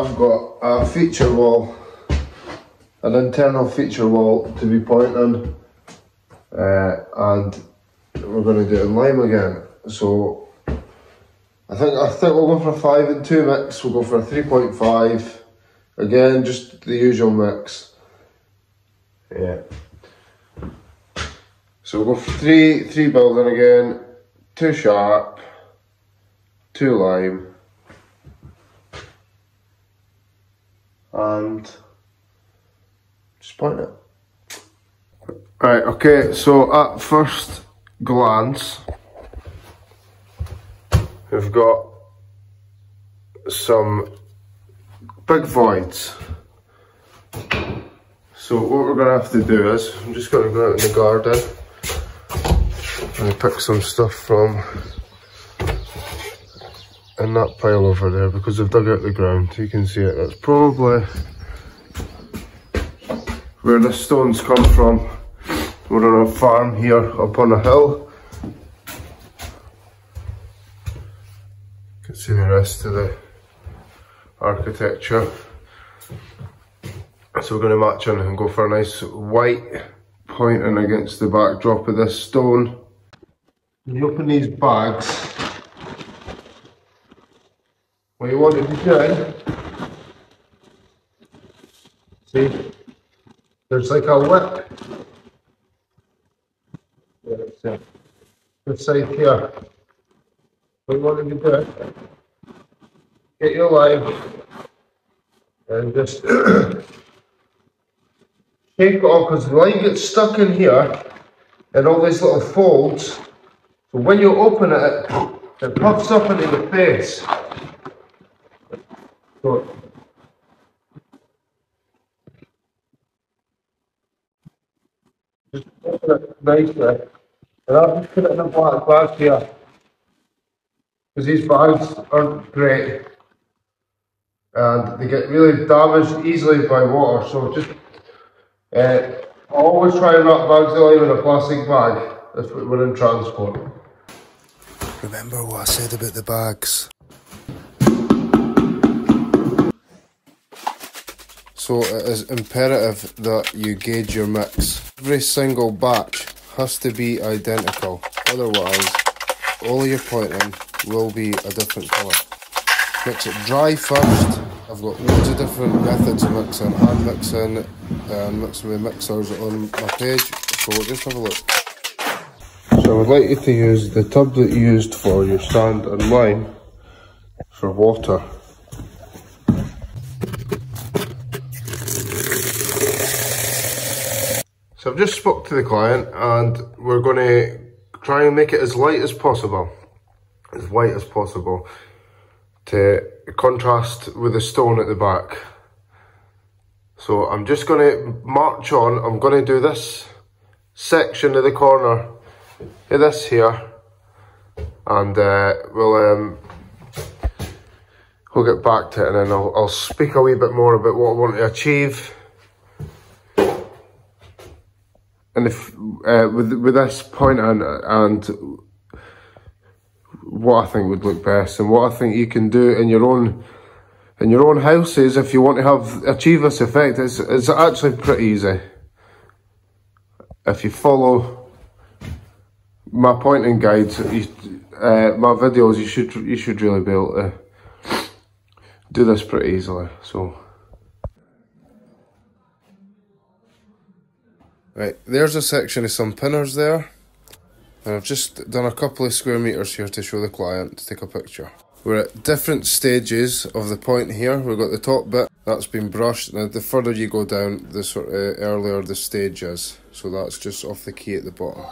I've got a feature wall, an internal feature wall to be pointing, and we're going to do it in lime again. So I think we'll go for a 5 and 2 mix. We'll go for a 3.5. Again, just the usual mix. Yeah. So we'll go for 3 building again, 2 sharp, 2 lime, and just point it. Right, okay, so at first glance, we've got some big voids. So what we're going to have to do is, I'm just going to go out in the garden and pick some stuff from in that pile over there, because I've dug out the ground. You can see it. That's probably where the stones come from. We're on a farm here up on a hill. You can see the rest of the architecture. So we're going to match in and go for a nice white pointing against the backdrop of this stone. When you open these bags, what you want to be doing, see, there's like a lip. This side here. What you want to be doing, get your lime and just shake it off, because the lime gets stuck in here and all these little folds. So when you open it, it puffs up into the face. So just open it nicely. And I've just put it in a black bag here, because these bags aren't great and they get really damaged easily by water. So just always try and wrap bags of lime in a plastic bag if we're in transport. Remember what I said about the bags. So it is imperative that you gauge your mix. Every single batch has to be identical, otherwise all of your pointing will be a different colour. Mix it dry first. I've got loads of different methods of mixing, hand mixing and mixing with mixers on my page, so just have a look. So I would like you to use the tub that you used for your sand and lime for water. So I've just spoke to the client and we're going to try and make it as light as possible, as white as possible, to contrast with the stone at the back. So I'm just going to march on. I'm going to do this section of the corner of this here, and we'll get back to it, and then I'll speak a wee bit more about what I want to achieve. And if with this point and what I think would look best, and what I think you can do in your own houses if you want to achieve this effect, it's actually pretty easy. If you follow my pointing guides, my videos, you should really be able to do this pretty easily. So. Right, there's a section of some pinners there, and I've just done a couple of square meters here to show the client to take a picture. We're at different stages of the point here. We've got the top bit, that's been brushed, and the further you go down, the sort of earlier the stage is. So that's just off the key at the bottom.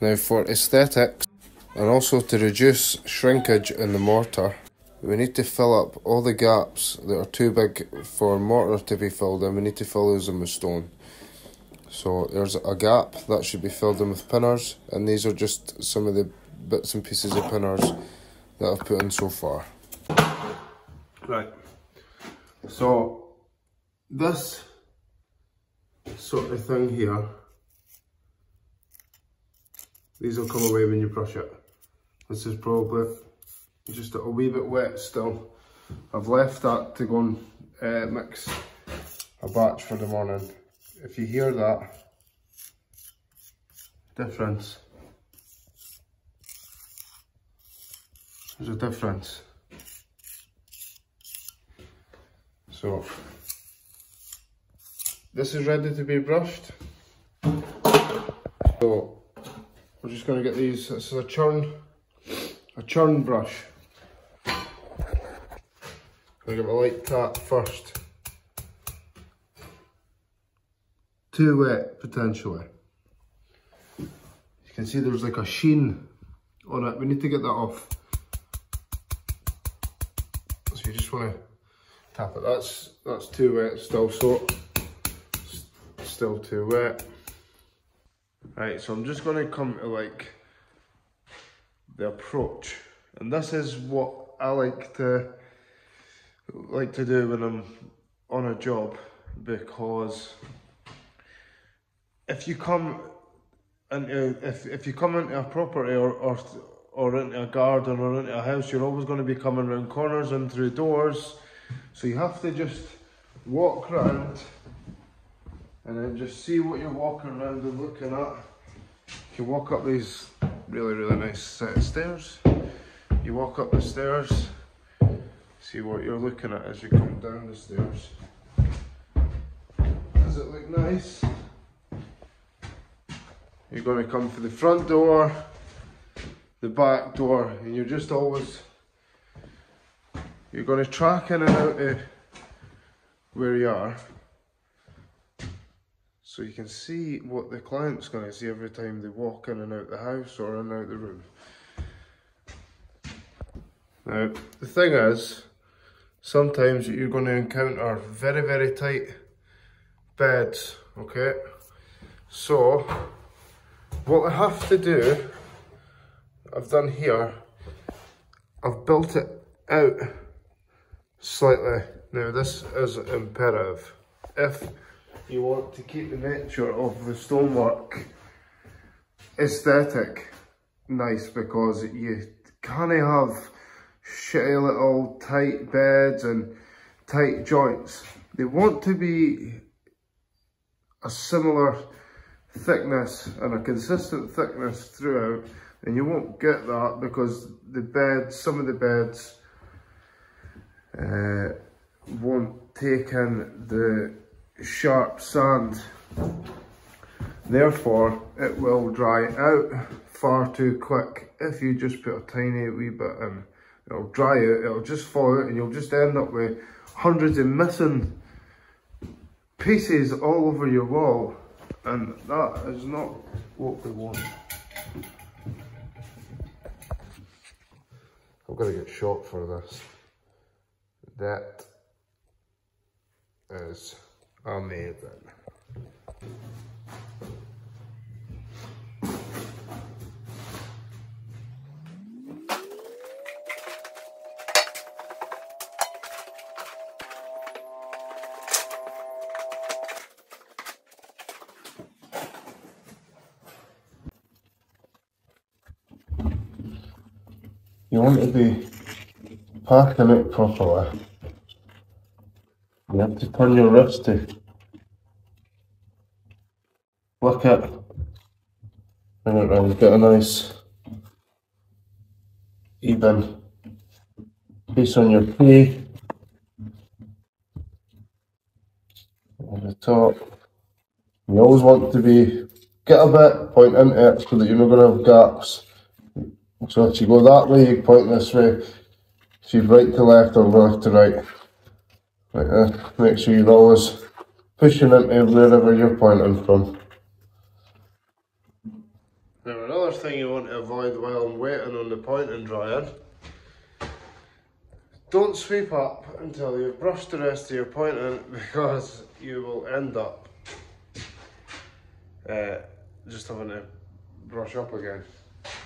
Now for aesthetics, and also to reduce shrinkage in the mortar, we need to fill up all the gaps that are too big for mortar to be filled in. We need to fill those in with stone. So there's a gap that should be filled in with pinners, and these are just some of the bits and pieces of pinners that I've put in so far. Right, so this sort of thing here, these will come away when you brush it. This is probably just a wee bit wet still. I've left that to go and mix a batch for the morning. If you hear that difference, there's a difference. So this is ready to be brushed. So we're just going to get these. This is a churn brush. I'm going to give it a light tap first. Too wet potentially. You can see there's like a sheen on it. We need to get that off. So you just want to tap it. That's too wet still, so still too wet. Right, so I'm just going to come to like the approach, and this is what I like to do when I'm on a job, because if you come into if you come into a property or into a garden or into a house, you're always going to be coming around corners and through doors, so you have to just walk around and then just see what you're walking around and looking at. You walk up these really nice set of stairs. You walk up the stairs, see what you're looking at as you come down the stairs. Does it look nice? You're going to come for the front door, the back door, and you're just always, you're going to track in and out of where you are, so you can see what the client's going to see every time they walk in and out the house or in and out the room. Now, the thing is, sometimes you're going to encounter very tight beds, okay? So, what I have to do, I've done here, I've built it out slightly. Now, this is imperative. If you want to keep the nature of the stonework aesthetic nice, because you can't have shitty little tight beds and tight joints. They want to be a similar thickness and a consistent thickness throughout, and you won't get that because the beds, some of the beds won't take in the sharp sand, therefore it will dry out far too quick. If you just put a tiny wee bit in, it'll dry out, it'll just fall out, and you'll just end up with hundreds of missing pieces all over your wall, and that is not what we want. I'm gonna get shot for this. That is amazing. You want to be packing it properly. You have to turn your wrist to look at, bring it round, get a nice even piece on your key on the top. You always want to be, get a bit, point into it so that you're not going to have gaps. So if you go that way, you point this way. If you right to left or left to right. Like that. Make sure you're always pushing into wherever you're pointing from. Now another thing you want to avoid while I'm waiting on the pointing drying, don't sweep up until you've brushed the rest of your pointing, because you will end up just having to brush up again.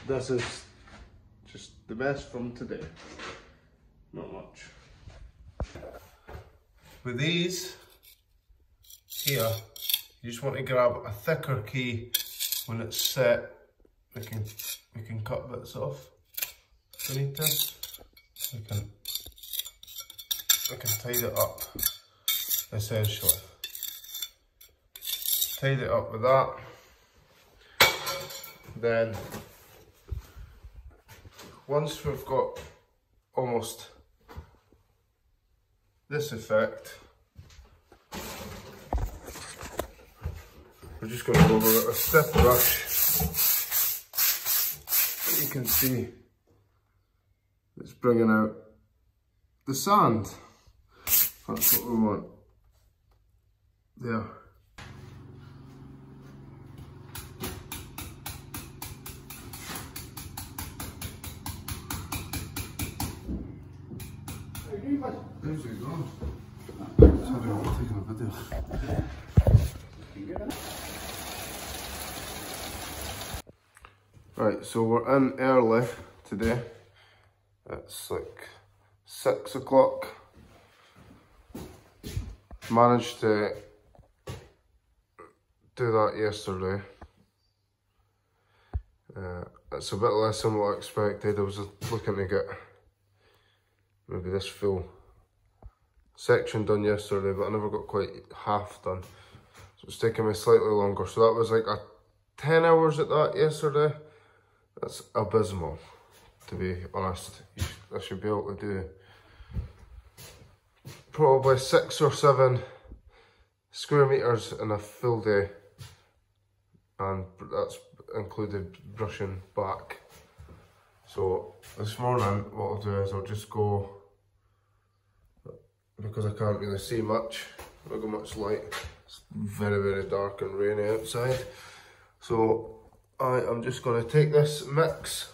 This is just the best from today. Not much. With these here, you just want to grab a thicker key when it's set. We can cut bits off if we need to. We can tidy it up essentially. Tied it up with that. Then, once we've got almost this effect, we're just going to go over it with a stiff brush. You can see it's bringing out the sand. That's what we want. There. There we go. Sorry, I'm taking a video. Right, so we're in early today. It's like 6 o'clock. Managed to do that yesterday. It's a bit less than what I expected. I was looking to get maybe this full section done yesterday, but I never got quite half done. So it's taking me slightly longer. So that was like 10 hours at that yesterday. That's abysmal, to be honest. I should be able to do probably 6 or 7 square meters in a full day, and that's included brushing back. So this morning what I'll do is I'll just go, because I can't really see much, I don't got much light, it's very, very dark and rainy outside. So I am just going to take this mix.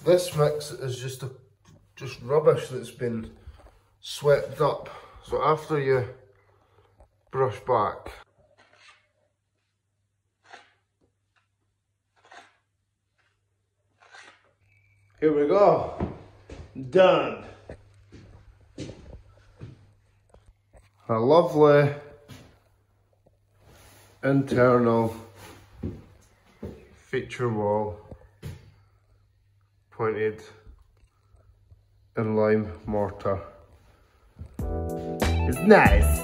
This mix is just rubbish that's been swept up. So after you brush back, here we go, done. A lovely internal feature wall, pointed in lime mortar. It's nice.